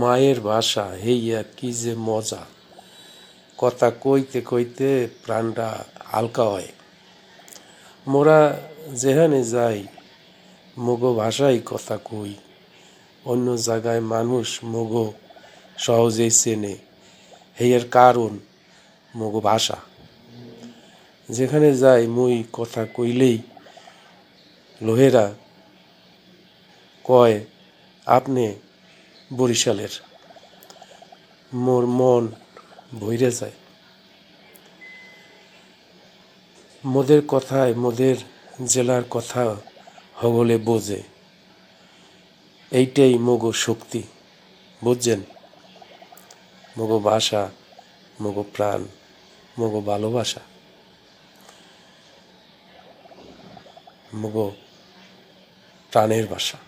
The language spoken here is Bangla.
মায়ের ভাষা হেইয়া কি যে মজা, কথা কইতে কইতে প্রাণটা হালকা হয়। মোরা যেখানে যাই মগো ভাষায় কথা কই, অন্য জায়গায় মানুষ মগো সহজেই চেনে, হেয়ার কারণ মগো ভাষা। যেখানে যাই মুই কথা কইলেই লোহেরা কয় আপনি বরিশালের, মোর মন ভইরে যায়। মোদের কথায় মোদের জেলার কথা হগলে বোঝে, এইটাই মগো শক্তি, বুঝছেন? মগো ভাষা, মগো প্রাণ, মগো ভালোবাসা, মগো প্রাণের ভাষা।